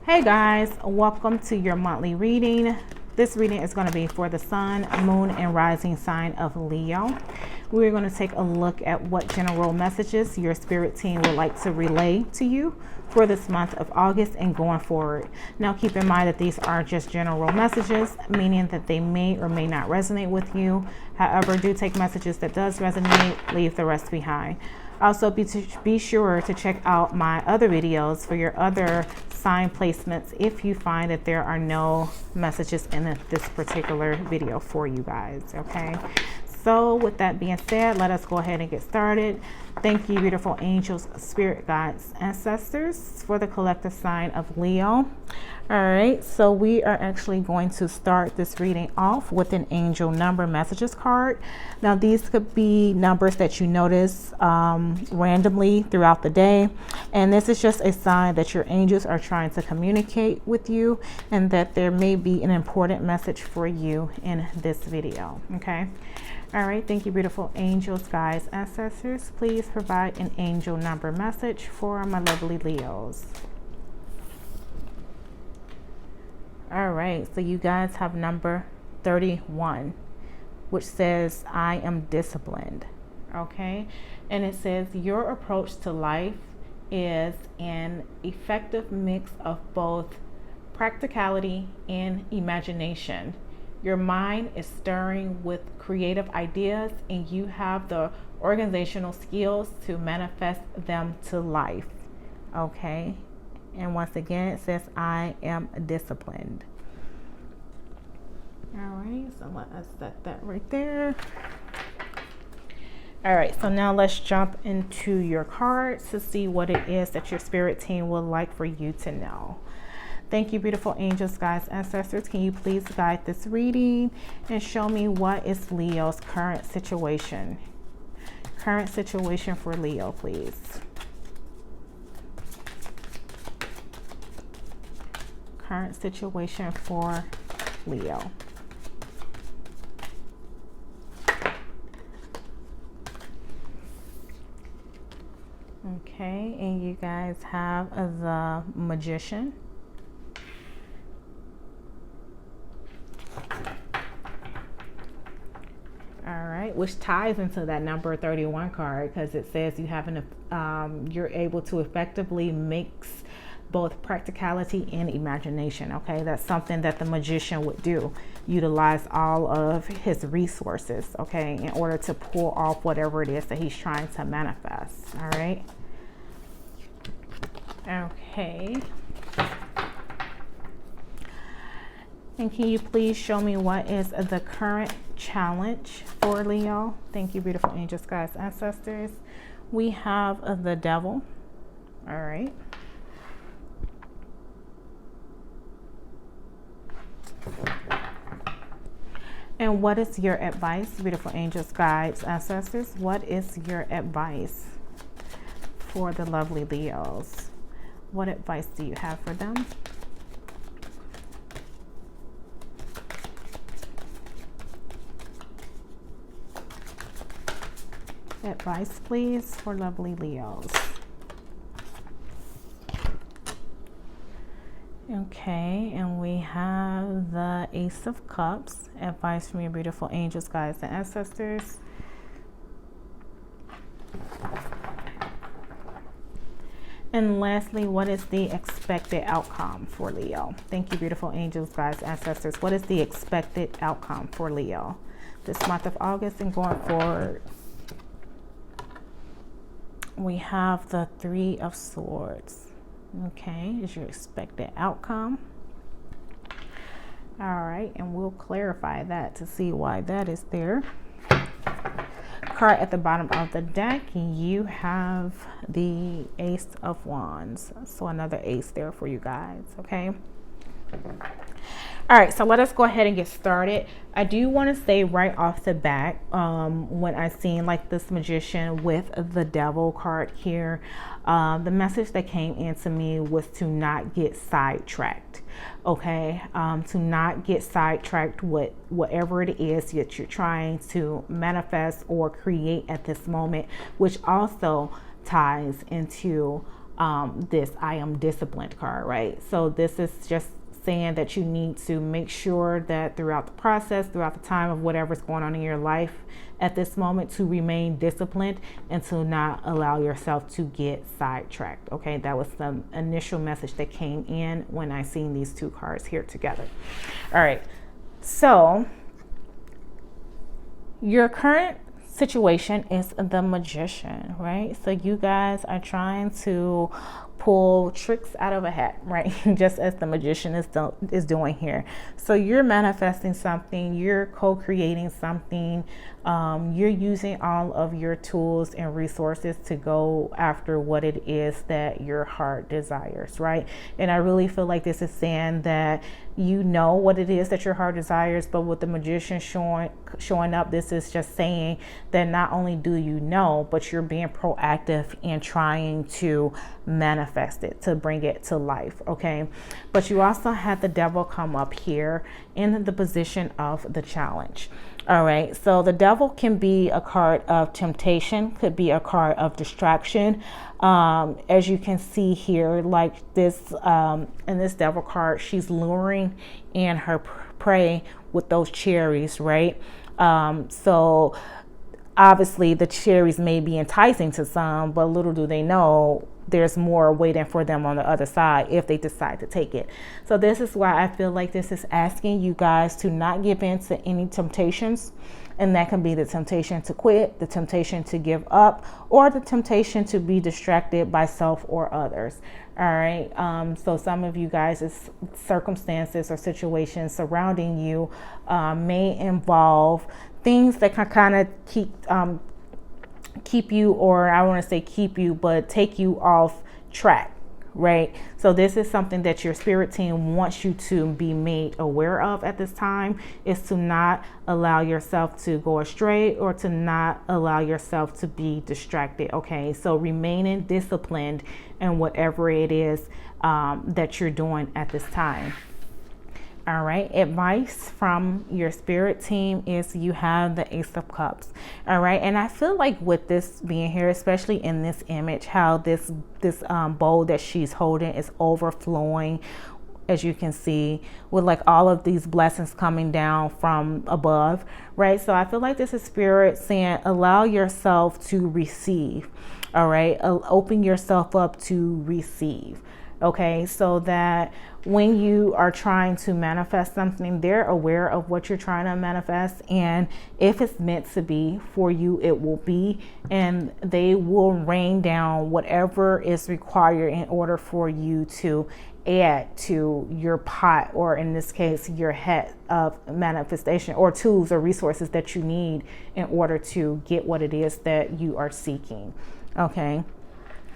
Hey guys, welcome to your monthly reading. This reading is going to be for the sun, moon, and rising sign of Leo. We're going to take a look at what general messages your spirit team would like to relay to you for this month of August and going forward. Now keep in mind that these are just general messages, meaning that they may or may not resonate with you. However, do take messages that does resonate, leave the rest behind. Also, be sure to check out my other videos for your other sign placements if you find that there are no messages in this particular video for you guys, okay? So with that being said, let us go ahead and get started. Thank you, beautiful angels, spirit guides, ancestors, for the collective sign of Leo. All right, so we are actually going to start this reading off with an angel number messages card. Now these could be numbers that you notice randomly throughout the day, and this is just a sign that your angels are trying to communicate with you and that there may be an important message for you in this video, okay? All right, thank you, beautiful angels, guides, ancestors. Please provide an angel number message for my lovely Leos. All right, so you guys have number 31, which says, I am disciplined, okay? And it says, your approach to life is an effective mix of both practicality and imagination. Your mind is stirring with creative ideas and you have the organizational skills to manifest them to life, okay? And once again, it says, I am disciplined. All right, so let us set that right there. All right, so now let's jump into your cards to see what it is that your spirit team would like for you to know. Thank you, beautiful angels, guides, ancestors. Can you please guide this reading and show me what is Leo's current situation? Current situation for Leo, please. Current situation for Leo. Okay, and you guys have the Magician. All right, which ties into that number 31 card because it says you have you're able to effectively mix both practicality and imagination, okay? That's something that the magician would do, utilize all of his resources, okay, in order to pull off whatever it is that he's trying to manifest, all right? Okay. And can you please show me what is the current challenge for Leo? Thank you, beautiful angels, guides, ancestors. We have the Devil, all right. And what is your advice, beautiful angels, guides, ancestors? What is your advice for the lovely Leos? What advice do you have for them? Advice, please, for lovely Leos. Okay, and we have the Ace of Cups. Advice from your beautiful angels, guides, and ancestors. And lastly, what is the expected outcome for Leo? Thank you, beautiful angels, guides, ancestors. What is the expected outcome for Leo this month of August and going forward? We have the Three of Swords. Okay, is your expected outcome. All right, and we'll clarify that to see why that is there. Card at the bottom of the deck, you have the Ace of Wands. So another ace there for you guys, okay? All right, so let us go ahead and get started. I do want to say right off the bat, when I seen like this magician with the Devil card here, the message that came into me was to not get sidetracked, okay? To not get sidetracked with whatever it is that you're trying to manifest or create at this moment, which also ties into this I am disciplined card, right? So this is just saying that you need to make sure that throughout the process, throughout the time of whatever's going on in your life at this moment, to remain disciplined and to not allow yourself to get sidetracked. Okay, that was the initial message that came in when I seen these two cards here together. All right, so your current situation is the Magician, right? So you guys are trying to pull tricks out of a hat, right? Just as the Magician is doing here. So you're manifesting something, you're co-creating something, you're using all of your tools and resources to go after what it is that your heart desires, right? And I really feel like this is saying that you know what it is that your heart desires, but with the Magician showing up, this is just saying that not only do you know, but you're being proactive in trying to manifest it, to bring it to life, okay? But you also had the Devil come up here in the position of the Challenge. All right, so the Devil can be a card of temptation, could be a card of distraction. As you can see here, like this, in this Devil card, she's luring in her prey with those cherries, right? So obviously the cherries may be enticing to some, but little do they know there's more waiting for them on the other side if they decide to take it. So this is why I feel like this is asking you guys to not give in to any temptations. And that can be the temptation to quit, the temptation to give up, or the temptation to be distracted by self or others. All right. So some of you guys' circumstances or situations surrounding you may involve things that can kind of keep you, or I want to say keep you, but take you off track, right? So this is something that your spirit team wants you to be made aware of at this time, is to not allow yourself to go astray or to not allow yourself to be distracted, okay? So remaining disciplined in whatever it is that you're doing at this time. All right, advice from your spirit team is you have the Ace of Cups. All right, and I feel like with this being here, especially in this image, how this bowl that she's holding is overflowing, as you can see, with like all of these blessings coming down from above, right? So I feel like this is spirit saying, allow yourself to receive. All right, open yourself up to receive. Okay, so that when you are trying to manifest something, they're aware of what you're trying to manifest, and if it's meant to be for you, it will be, and they will rain down whatever is required in order for you to add to your pot, or in this case, your hat of manifestation, or tools or resources that you need in order to get what it is that you are seeking. Okay.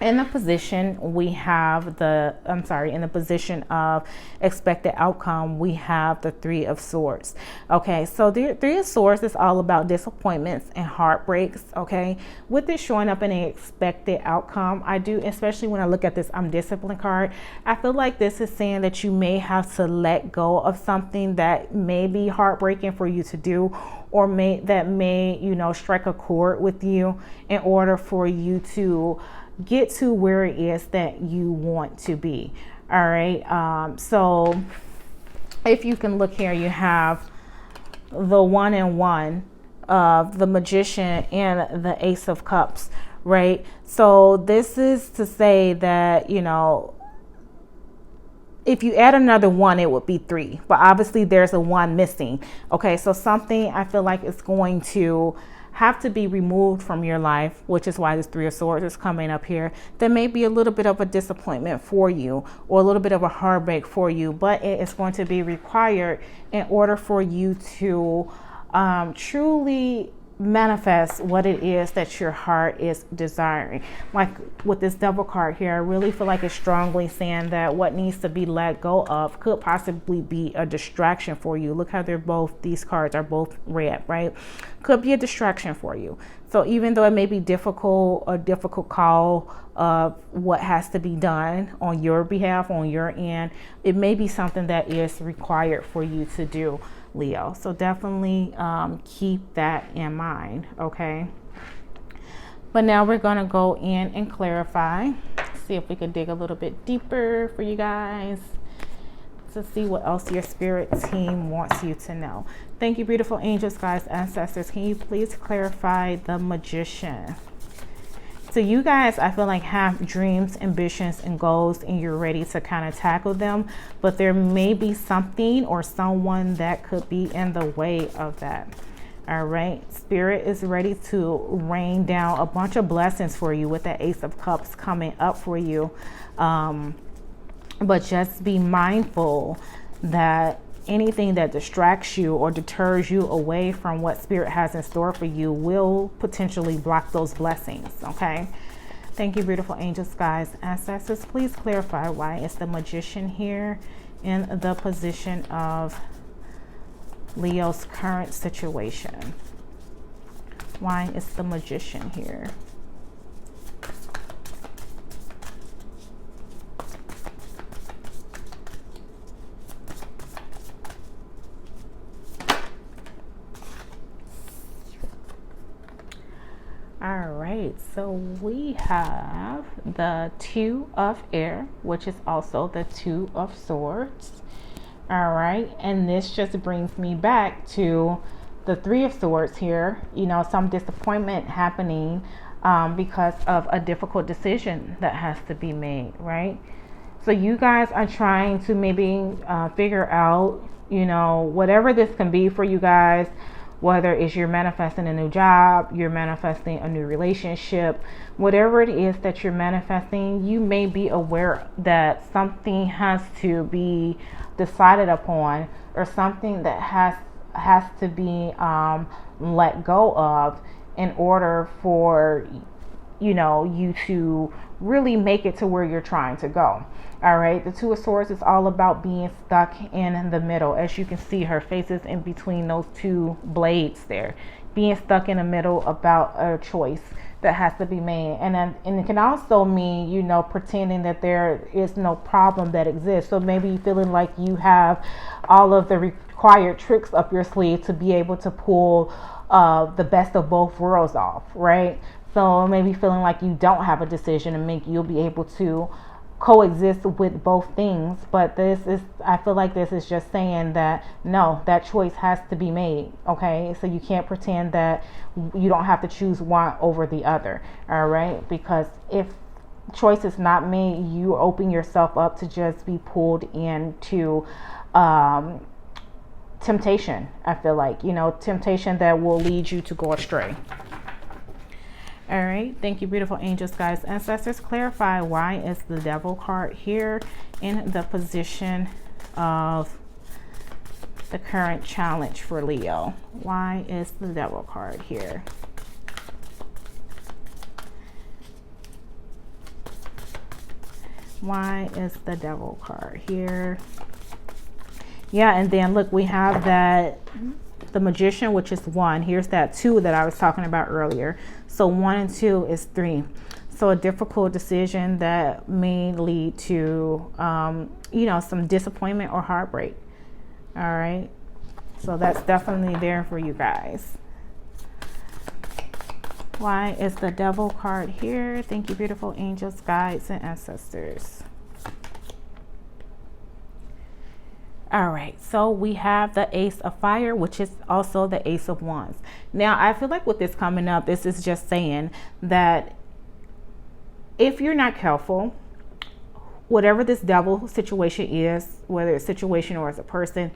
In the position we have in the position of expected outcome, we have the Three of Swords. Okay, so the Three of Swords is all about disappointments and heartbreaks. Okay, with this showing up in an expected outcome, I do, especially when I look at this I'm disciplined card, I feel like this is saying that you may have to let go of something that may be heartbreaking for you to do, or may strike a chord with you in order for you to get to where it is that you want to be. All right, so if you can look here, you have the 1 and 1 of the Magician and the Ace of Cups, right? So this is to say that, if you add another 1, it would be 3, but obviously there's a 1 missing. Okay, so something I feel like it's going to have to be removed from your life, which is why this Three of Swords is coming up here. There may be a little bit of a disappointment for you, or a little bit of a heartbreak for you, but it is going to be required in order for you to truly manifest what it is that your heart is desiring. Like with this Devil card here, I really feel like it's strongly saying that what needs to be let go of could possibly be a distraction for you. Look how these cards are both red, right? Could be a distraction for you. So even though it may be a difficult call of what has to be done on your behalf, on your end, it may be something that is required for you to do, Leo. So definitely keep that in mind, okay? But now we're going to go in and clarify see if we can dig a little bit deeper for you guys to see what else your spirit team wants you to know. Thank you, beautiful angels, guys, ancestors. Can you please clarify the Magician? So you guys, I feel like, have dreams, ambitions, and goals, and you're ready to kind of tackle them, but there may be something or someone that could be in the way of that. All right, spirit is ready to rain down a bunch of blessings for you with that Ace of Cups coming up for you. But just be mindful that anything that distracts you or deters you away from what spirit has in store for you will potentially block those blessings. Okay, thank you, beautiful angels, guys, ancestors. Please clarify why is the Magician here in the position of Leo's current situation? Why is the Magician here? All right, so we have the Two of Air, which is also the Two of Swords. All right, and this just brings me back to the Three of Swords here. You know, some disappointment happening because of a difficult decision that has to be made, right? So you guys are trying to maybe figure out, you know, whatever this can be for you guys, whether it's you're manifesting a new job, you're manifesting a new relationship, whatever it is that you're manifesting, you may be aware that something has to be decided upon, or something that has to be let go of in order for, you know, you to really make it to where you're trying to go. All right, the Two of Swords is all about being stuck in the middle. As you can see, her face is in between those two blades there, being stuck in the middle about a choice that has to be made. And it can also mean, you know, pretending that there is no problem that exists. So maybe feeling like you have all of the required tricks up your sleeve to be able to pull the best of both worlds off, right? So maybe feeling like you don't have a decision and you'll be able to coexist with both things. But this is, I feel like this is just saying that no, that choice has to be made. Okay, so you can't pretend that you don't have to choose one over the other. All right, because if choice is not made, you open yourself up to just be pulled into temptation. I feel like, you know, temptation that will lead you to go astray. All right, thank you, beautiful angels, guys, ancestors. Clarify why is the Devil card here in the position of the current challenge for Leo? Why is the Devil card here? Why is the Devil card here? Yeah, and then look, we have that the Magician, which is 1. Here's that 2 that I was talking about earlier. So 1 and 2 is 3. So a difficult decision that may lead to, you know, some disappointment or heartbreak. All right. So that's definitely there for you guys. Why is the Devil card here? Thank you, beautiful angels, guides, and ancestors. All right, so we have the Ace of Fire, which is also the Ace of Wands. Now, I feel like with this coming up, this is just saying that if you're not careful, whatever this devil situation is, whether it's a situation or as a person,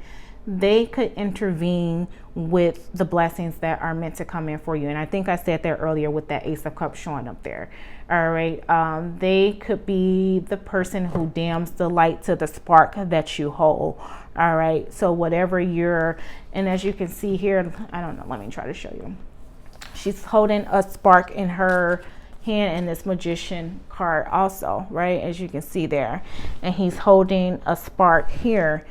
they could intervene with the blessings that are meant to come in for you. And I think I said that earlier with that Ace of Cups showing up there. All right, they could be the person who dams the light to the spark that you hold. All right, so whatever you're, and as you can see here, I don't know, let me try to show you. She's holding a spark in her hand in this Magician card also, right? As you can see there. And he's holding a spark here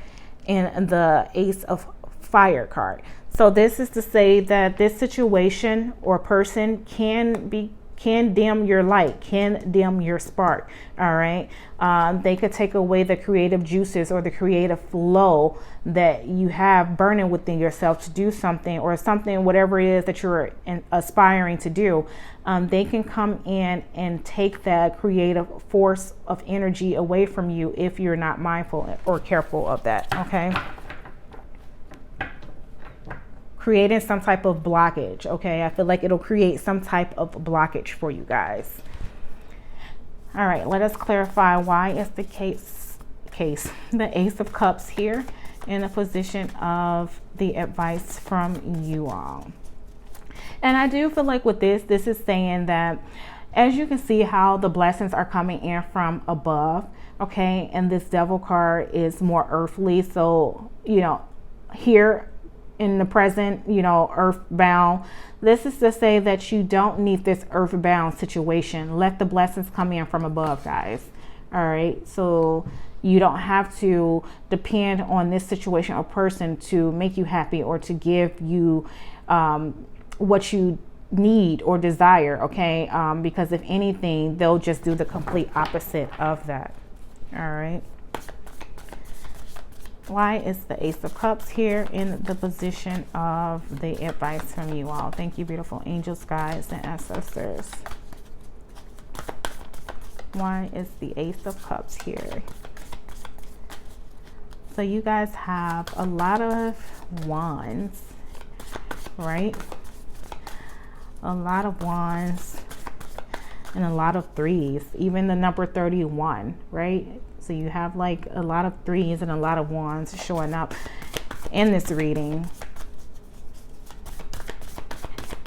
in the Ace of Fire card. So this is to say that this situation or person can be can dim your light, can dim your spark. All right. They could take away the creative juices or the creative flow that you have burning within yourself to do something, or something, whatever it is that you're aspiring to do. They can come in and take that creative force of energy away from you if you're not mindful or careful of that. Okay. Creating some type of blockage. Okay. I feel like it'll create some type of blockage for you guys. All right. Let us clarify why is the the Ace of Cups here in a position of the advice from you all. And I do feel like with this is saying that, as you can see how the blessings are coming in from above. Okay. And this Devil card is more earthly. So, you know, here in the present, you know, earthbound. This is to say that you don't need this earthbound situation. Let the blessings come in from above, guys. All right. So you don't have to depend on this situation or person to make you happy or to give you what you need or desire. Okay. Because if anything, they'll just do the complete opposite of that. All right. Why is the Ace of Cups here in the position of the advice from you all? Thank you, beautiful angels, guides, and ancestors. Why is the Ace of Cups here? So you guys have a lot of wands, right? A lot of wands and a lot of threes, even the number 31, right? So you have like a lot of threes and a lot of wands showing up in this reading.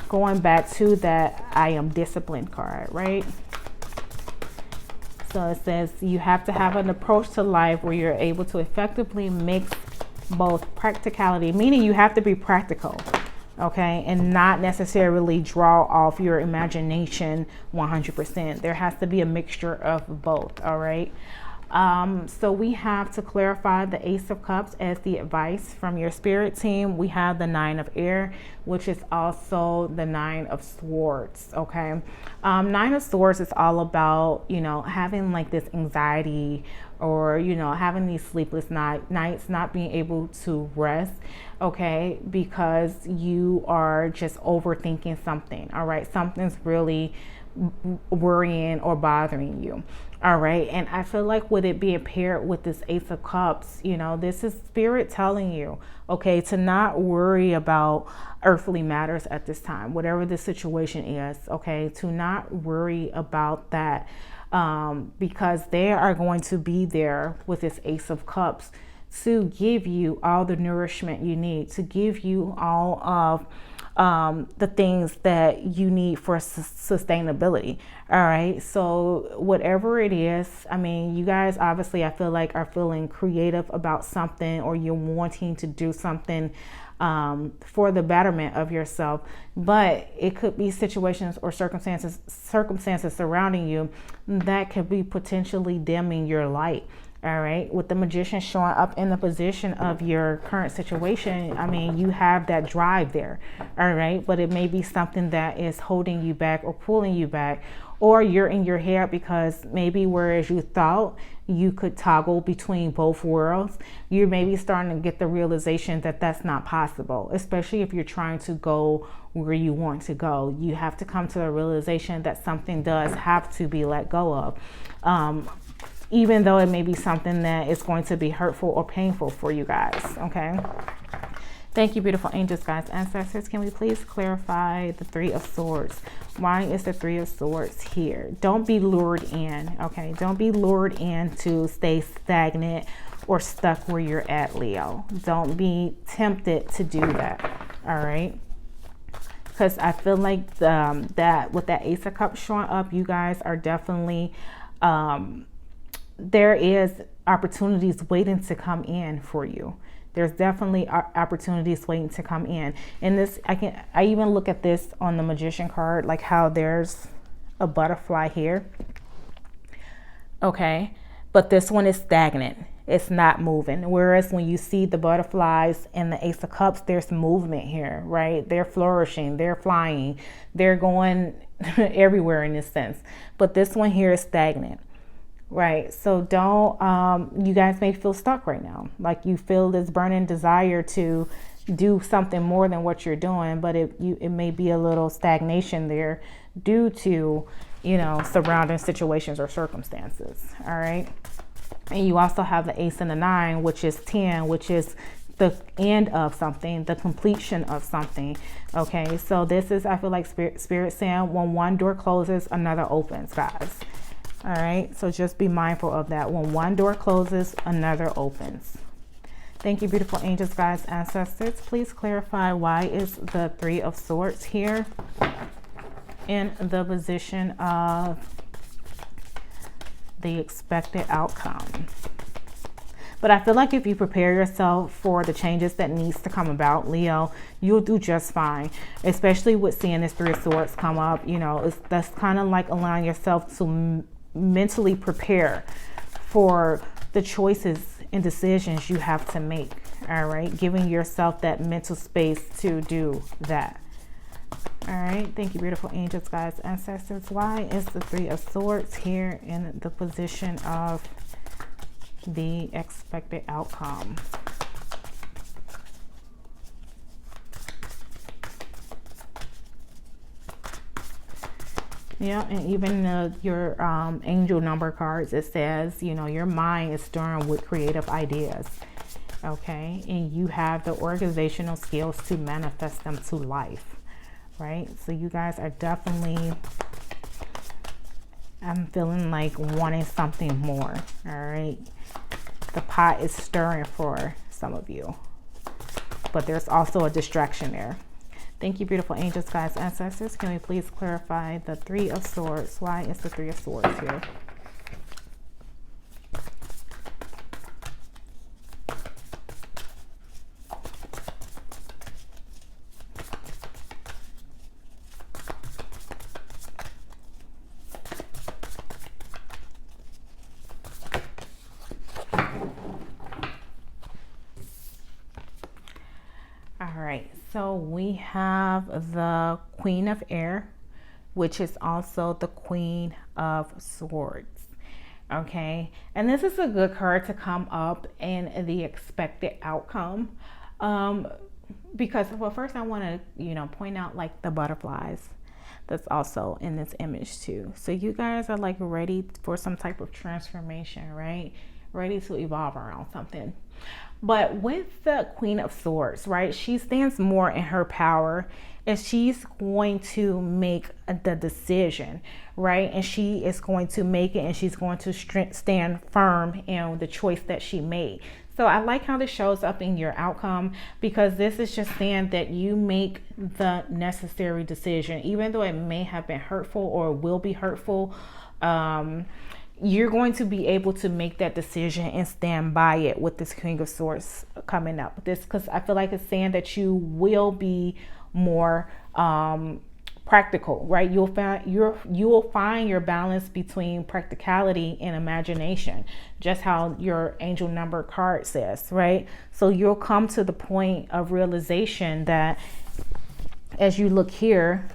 Going back to that I am disciplined card, right? So it says you have to have an approach to life where you're able to effectively mix both practicality, meaning you have to be practical, okay, and not necessarily draw off your imagination 100%. There has to be a mixture of both, all right? So we have to clarify the Ace of Cups as the advice from your spirit team. We have the Nine of Air, which is also the Nine of Swords. Okay. Nine of Swords is all about, you know, having like this anxiety or, you know, having these sleepless nights, not being able to rest. Okay. Because you are just overthinking something. All right. Something's really worrying or bothering you. All right. And I feel like with it being paired with this Ace of Cups, you know, this is spirit telling you, okay, to not worry about earthly matters at this time, whatever the situation is. Okay. To not worry about that, because they are going to be there with this Ace of Cups to give you all the nourishment you need, to give you all of the things that you need for sustainability. All right. So whatever it is, I mean, you guys obviously, I feel like, are feeling creative about something, or you're wanting to do something for the betterment of yourself. But it could be situations or circumstances surrounding you that could be potentially dimming your light. All right. With the Magician showing up in the position of your current situation, I mean, you have that drive there. All right. But it may be something that is holding you back or pulling you back, or you're in your head because maybe whereas you thought you could toggle between both worlds, you're maybe starting to get the realization that that's not possible, especially if you're trying to go where you want to go. You have to come to the realization that something does have to be let go of. Even though it may be something that is going to be hurtful or painful for you guys, okay? Thank you, beautiful angels, guys, ancestors. Can we please clarify the Three of Swords? Why is the Three of Swords here? Don't be lured in, okay? Don't be lured in to stay stagnant or stuck where you're at, Leo. Don't be tempted to do that, all right? Because I feel like that with that Ace of Cups showing up, you guys are definitely... there is opportunities waiting to come in for you. There's definitely opportunities waiting to come in. And this, I even look at this on the Magician card, like how there's a butterfly here. Okay. But this one is stagnant. it's not moving. Whereas when you see the butterflies and the Ace of Cups, there's movement here, right? They're flourishing, they're flying, they're going everywhere in this sense. But this one here is stagnant, right? So don't, you guys may feel stuck right now. Like you feel this burning desire to do something more than what you're doing, but it may be a little stagnation there due to, you know, surrounding situations or circumstances. All right. And you also have the Ace and the 9, which is 10, which is the end of something, the completion of something. Okay. So this is, I feel like spirit saying when one door closes, another opens, guys. All right. So just be mindful of that. When one door closes, another opens. Thank you, beautiful angels, guides, ancestors. Please clarify why is the 3 of Swords here in the position of the expected outcome. But I feel like if you prepare yourself for the changes that needs to come about, Leo, you'll do just fine. Especially with seeing this 3 of Swords come up, you know, that's kind of like allowing yourself to mentally prepare for the choices and decisions you have to make. All right, giving yourself that mental space to do that. All right, thank you, beautiful angels, guides, ancestors. Why is the 3 of Swords here in the position of the expected outcome? Yeah, and even your angel number cards, it says, you know, your mind is stirring with creative ideas. Okay, and you have the organizational skills to manifest them to life, right? So you guys are definitely, I'm feeling like wanting something more. All right, the pot is stirring for some of you, but there's also a distraction there. Thank you, beautiful angels, guides, ancestors. Can we please clarify the 3 of Swords? Why is the 3 of Swords here? All right, so we have the Queen of Air, which is also the Queen of Swords. Okay, and this is a good card to come up in the expected outcome. Because, well, first I want to, you know, point out like the butterflies that's also in this image too. So you guys are like ready for some type of transformation, right? Ready to evolve around something. But with the Queen of Swords, right, she stands more in her power, and she's going to make the decision, right? And she is going to make it, and she's going to stand firm in the choice that she made. So I like how this shows up in your outcome, because this is just saying that you make the necessary decision, even though it may have been hurtful or will be hurtful. You're going to be able to make that decision and stand by it with this King of Swords coming up. This, because I feel like it's saying that you will be more practical, right? You'll find your balance between practicality and imagination, just how your angel number card says, right? So you'll come to the point of realization that, as you look here,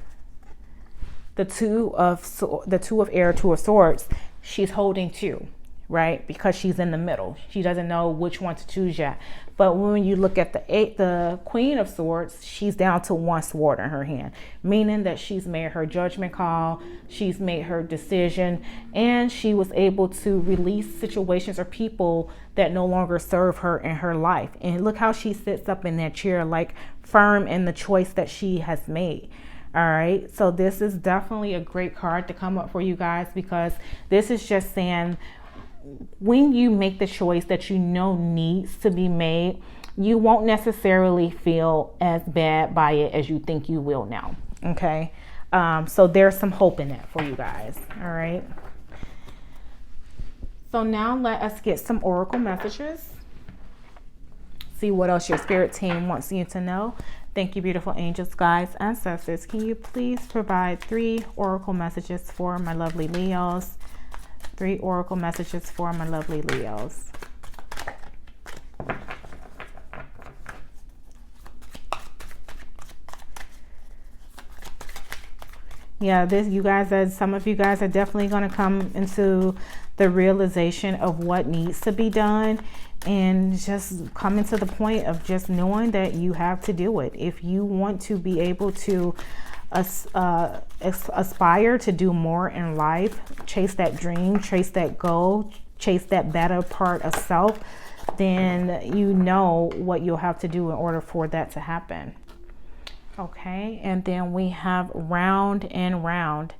the two of air, 2 of Swords, she's holding 2, right? Because she's in the middle. She doesn't know which one to choose yet. But when you look at the Queen of Swords, she's down to 1 sword in her hand, meaning that she's made her judgment call, she's made her decision, and she was able to release situations or people that no longer serve her in her life. And look how she sits up in that chair, like firm in the choice that she has made. All right, so this is definitely a great card to come up for you guys, because this is just saying when you make the choice that you know needs to be made, you won't necessarily feel as bad by it as you think you will now. Okay, so there's some hope in that for you guys. All right, so now let us get some oracle messages. See what else your spirit team wants you to know. Thank you, beautiful angels, guides, ancestors. Can you please provide 3 oracle messages for my lovely Leos? 3 oracle messages for my lovely Leos. Yeah, this, you guys, some of you guys are definitely going to come into the realization of what needs to be done, and just coming to the point of just knowing that you have to do it. If you want to be able to aspire to do more in life, chase that dream, chase that goal, chase that better part of self, then you know what you'll have to do in order for that to happen. Okay, and then we have round and round.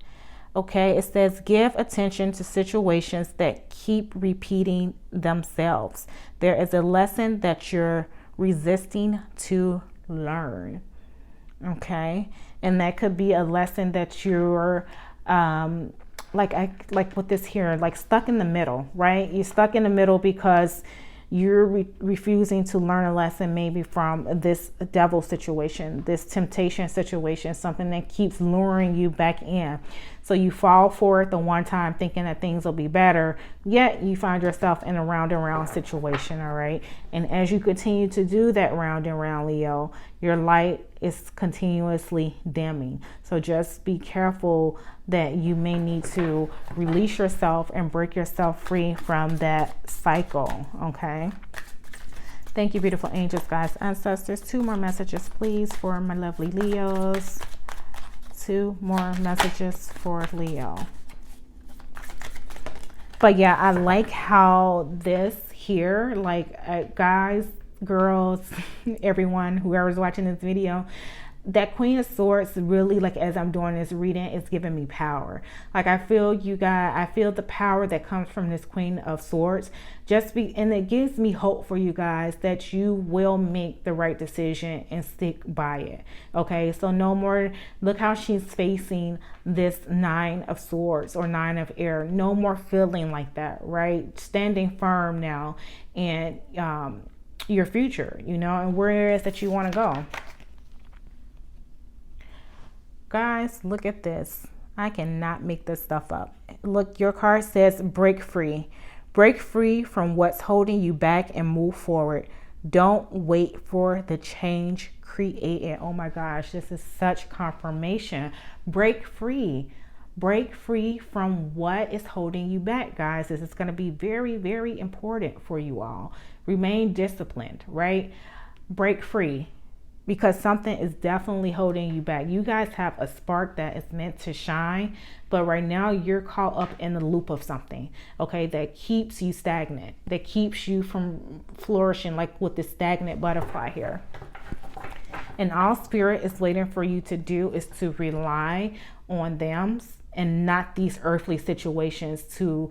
Okay, it says give attention to situations that keep repeating themselves. There is a lesson that you're resisting to learn. Okay, and that could be a lesson that you're like with this here, like stuck in the middle, right? You're stuck in the middle because you're refusing to learn a lesson, maybe from this devil situation, this temptation situation, something that keeps luring you back in. So you fall for it the one time thinking that things will be better, yet you find yourself in a round and round situation. All right, and as you continue to do that round and round, Leo, your light is continuously dimming. So just be careful that you may need to release yourself and break yourself free from that cycle. Okay, thank you, beautiful angels, guys, ancestors. 2 more messages please for my lovely Leos. 2 more messages for Leo. But yeah, I like how this here, like guys, girls, everyone, whoever's watching this video, that Queen of Swords really, like, as I'm doing this reading, is giving me power. Like, I feel you guys, I feel the power that comes from this Queen of Swords. And it gives me hope for you guys that you will make the right decision and stick by it. Okay, so no more, look how she's facing this 9 of Swords or 9 of Air. No more feeling like that, right? Standing firm now in your future, you know, and where it is that you want to go. Guys, look at this. I cannot make this stuff up. Look, your card says break free. Break free from what's holding you back and move forward. Don't wait for the change, create it. Oh my gosh, this is such confirmation. Break free. Break free from what is holding you back, guys. This is going to be very, very important for you all. Remain disciplined, right? Break free. Because something is definitely holding you back. You guys have a spark that is meant to shine, but right now you're caught up in the loop of something, okay, that keeps you stagnant, that keeps you from flourishing, like with the stagnant butterfly here. And all Spirit is waiting for you to do is to rely on them and not these earthly situations to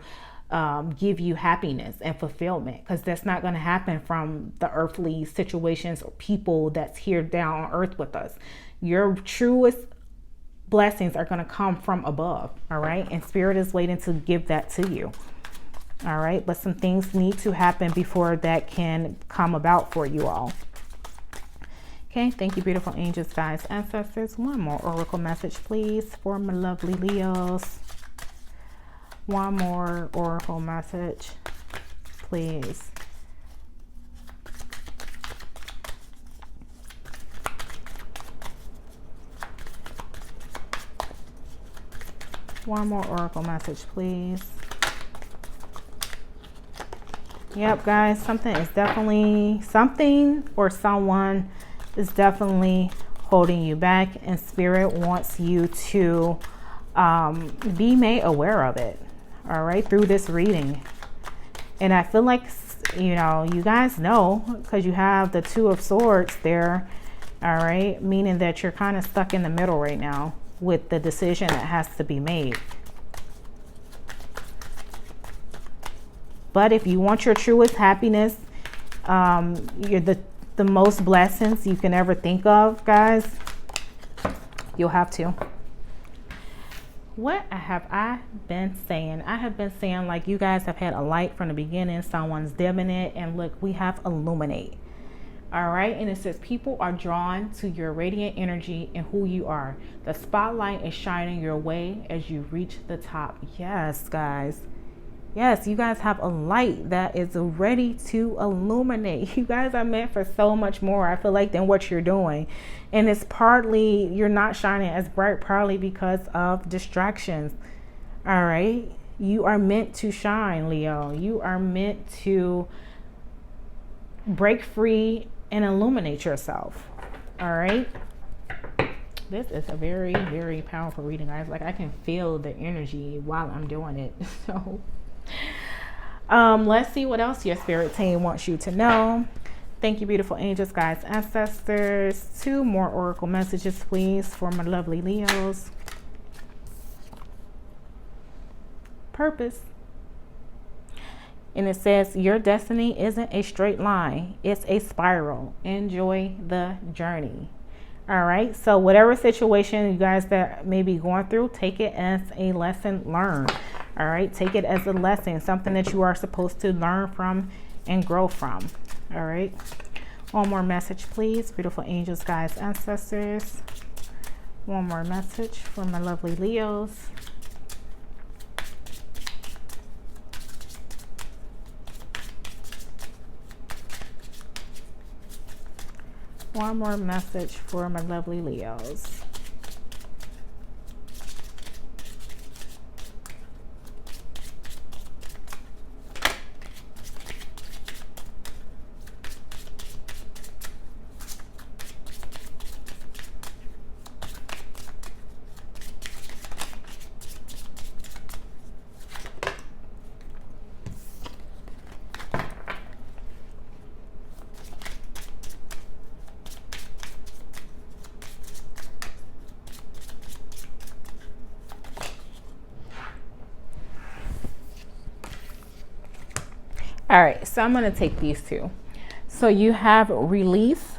give you happiness and fulfillment, because that's not going to happen from the earthly situations or people that's here down on earth with us. Your truest blessings are going to come from above. All right, and Spirit is waiting to give that to you. All right, but some things need to happen before that can come about for you all. Okay, thank you, beautiful angels, guys, ancestors. 1 more oracle message please for my lovely Leos. 1 more oracle message, please. One more oracle message, please. Yep, guys, something or someone is definitely holding you back, and Spirit wants you to be made aware of it. All right, through this reading. And I feel like, you know, you guys know, because you have the 2 of Swords there. All right, meaning that you're kind of stuck in the middle right now with the decision that has to be made. But if you want your truest happiness, you're the most blessings you can ever think of, guys, you'll have to. What have I been saying? I have been saying, like, you guys have had a light from the beginning. Someone's dimming it. And look, we have illuminate. All right. And it says people are drawn to your radiant energy and who you are. The spotlight is shining your way as you reach the top. Yes, guys. Yes, you guys have a light that is ready to illuminate. You guys are meant for so much more, I feel like, than what you're doing. And it's partly you're not shining as bright, partly because of distractions. All right. You are meant to shine, Leo. You are meant to break free and illuminate yourself. All right. This is a very, very powerful reading, guys. Like, I can feel the energy while I'm doing it. So let's see what else your spirit team wants you to know. Thank you, beautiful angels, guides, ancestors. 2 more oracle messages, please, for my lovely Leos. Purpose. And it says, your destiny isn't a straight line. It's a spiral. Enjoy the journey. All right. So whatever situation you guys that may be going through, take it as a lesson learned. All right. Take it as a lesson, something that you are supposed to learn from and grow from. All right. One more message, please. Beautiful angels, guides, ancestors. One more message for my lovely Leos. One more message for my lovely Leos. All right, so I'm going to take these 2. So you have release,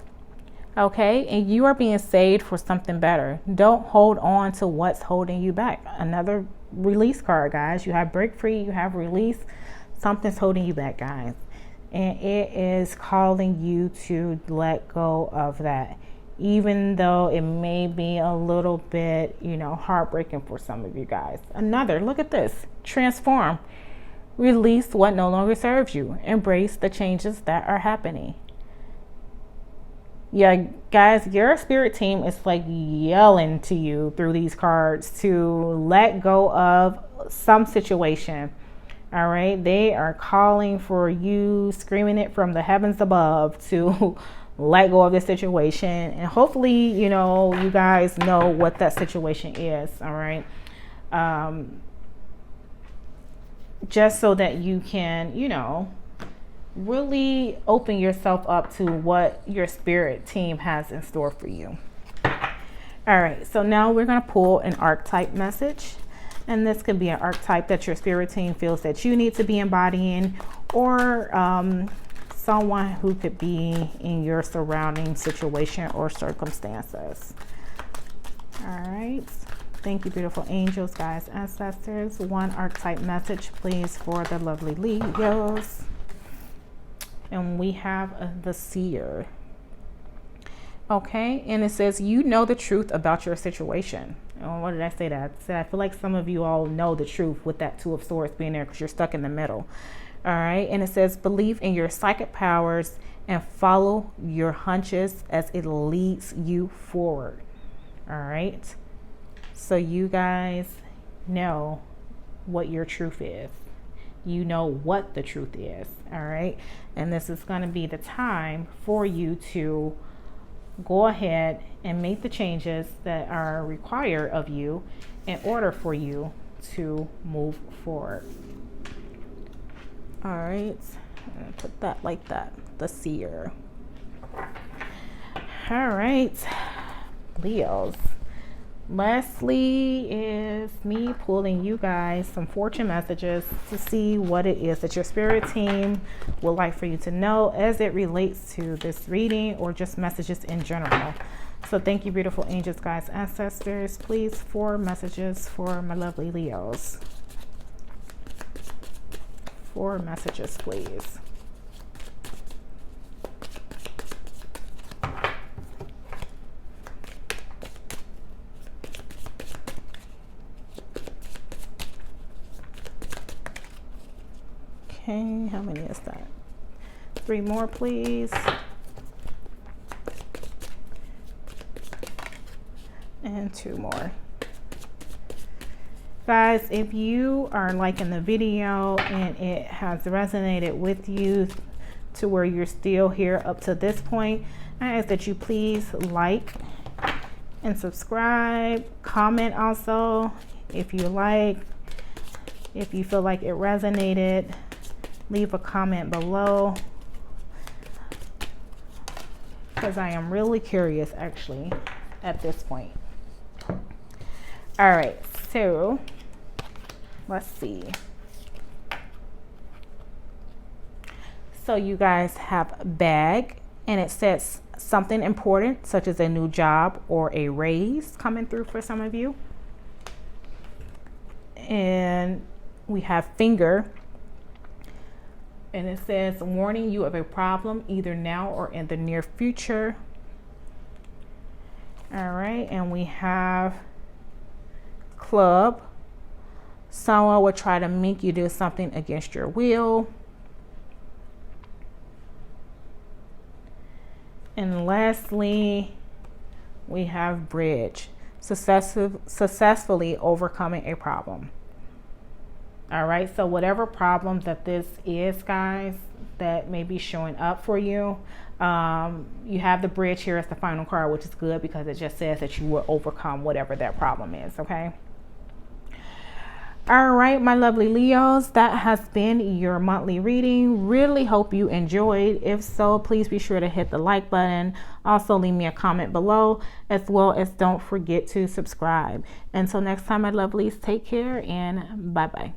okay, and you are being saved for something better. Don't hold on to what's holding you back. Another release card, guys. You have break free, you have release. Something's holding you back, guys, and it is calling you to let go of that, even though it may be a little bit, heartbreaking for some of you guys. Another, look at this, transform. Release what no longer serves you. Embrace the changes that are happening. Yeah, guys, your spirit team is like yelling to you through these cards to let go of some situation. All right. They are calling for you, screaming it from the heavens above to let go of this situation. And hopefully, you guys know what that situation is. All right. Just so that you can, really open yourself up to what your spirit team has in store for you. All right, so now we're going to pull an archetype message. And this could be an archetype that your spirit team feels that you need to be embodying, or someone who could be in your surrounding situation or circumstances. All right. Thank you, beautiful angels, guides, ancestors. 1 archetype message, please, for the lovely Leos. And we have the seer. Okay, and it says, you know the truth about your situation. Oh, what did I say that? I feel like some of you all know the truth with that 2 of Swords being there because you're stuck in the middle. All right, and it says, believe in your psychic powers and follow your hunches as it leads you forward. All right. So you guys know what your truth is. You know what the truth is. All right. And this is going to be the time for you to go ahead and make the changes that are required of you in order for you to move forward. All right. I'm going to put that like that. The seer. All right. Leos. Lastly is me pulling you guys some fortune messages to see what it is that your spirit team would like for you to know as it relates to this reading, or just messages in general. So thank you, beautiful angels, guides, ancestors. Please, 4 messages for my lovely Leos. 4 messages, please. Okay, how many is that? 3 more, please. And 2 more. Guys, if you are liking the video and it has resonated with you to where you're still here up to this point, I ask that you please like and subscribe. Comment also if you like. If you feel like it resonated, leave a comment below, because I am really curious actually at this point. All right, so let's see. So you guys have bag, and it says something important, such as a new job or a raise coming through for some of you. And we have finger, and it says warning you of a problem either now or in the near future. All right, and we have club. Someone will try to make you do something against your will. And lastly, we have bridge. Successfully overcoming a problem. All right, so whatever problem that this is, guys, that may be showing up for you, you have the bridge here as the final card, which is good because it just says that you will overcome whatever that problem is. Okay. All right, my lovely Leos, that has been your monthly reading. Really hope you enjoyed. If so, please be sure to hit the like button. Also, leave me a comment below, as well as don't forget to subscribe. Until next time, my lovelies, take care and bye-bye.